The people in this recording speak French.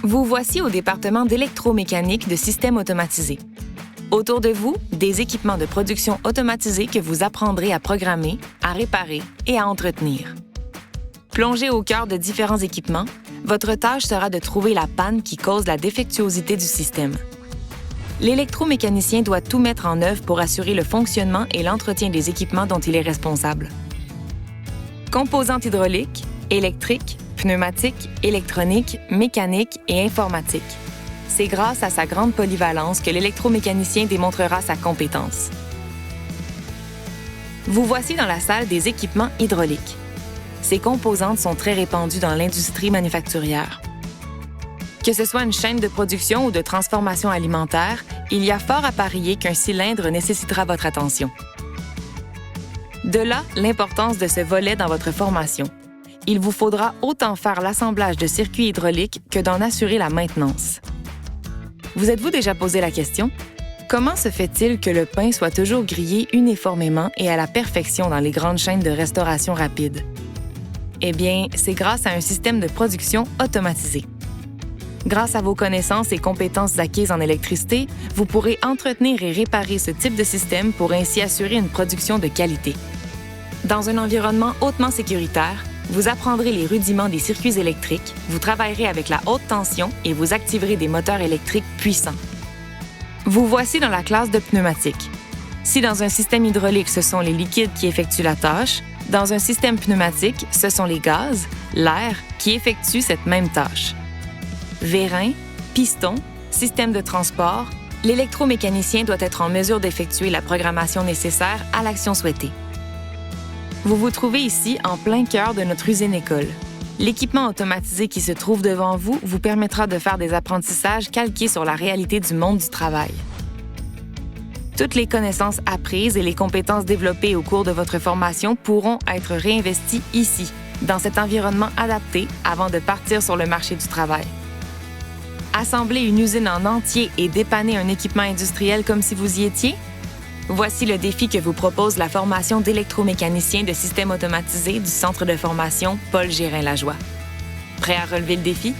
Vous voici au département d'électromécanique de systèmes automatisés. Autour de vous, des équipements de production automatisés que vous apprendrez à programmer, à réparer et à entretenir. Plongé au cœur de différents équipements, votre tâche sera de trouver la panne qui cause la défectuosité du système. L'électromécanicien doit tout mettre en œuvre pour assurer le fonctionnement et l'entretien des équipements dont il est responsable. Composantes hydrauliques, électriques, pneumatiques, électroniques, mécaniques et informatiques. C'est grâce à sa grande polyvalence que l'électromécanicien démontrera sa compétence. Vous voici dans la salle des équipements hydrauliques. Ces composantes sont très répandues dans l'industrie manufacturière. Que ce soit une chaîne de production ou de transformation alimentaire, il y a fort à parier qu'un cylindre nécessitera votre attention. De là, l'importance de ce volet dans votre formation. Il vous faudra autant faire l'assemblage de circuits hydrauliques que d'en assurer la maintenance. Vous êtes-vous déjà posé la question? Comment se fait-il que le pain soit toujours grillé uniformément et à la perfection dans les grandes chaînes de restauration rapide? Eh bien, c'est grâce à un système de production automatisé. Grâce à vos connaissances et compétences acquises en électricité, vous pourrez entretenir et réparer ce type de système pour ainsi assurer une production de qualité. Dans un environnement hautement sécuritaire, vous apprendrez les rudiments des circuits électriques, vous travaillerez avec la haute tension et vous activerez des moteurs électriques puissants. Vous voici dans la classe de pneumatique. Si dans un système hydraulique, ce sont les liquides qui effectuent la tâche, dans un système pneumatique, ce sont les gaz, l'air, qui effectuent cette même tâche. Vérins, pistons, système de transport, l'électromécanicien doit être en mesure d'effectuer la programmation nécessaire à l'action souhaitée. Vous vous trouvez ici en plein cœur de notre usine-école. L'équipement automatisé qui se trouve devant vous vous permettra de faire des apprentissages calqués sur la réalité du monde du travail. Toutes les connaissances apprises et les compétences développées au cours de votre formation pourront être réinvesties ici, dans cet environnement adapté avant de partir sur le marché du travail. Assembler une usine en entier et dépanner un équipement industriel comme si vous y étiez? Voici le défi que vous propose la formation d'électromécanicien de systèmes automatisés du Centre de formation Paul Gérin-Lajoie. Prêt à relever le défi?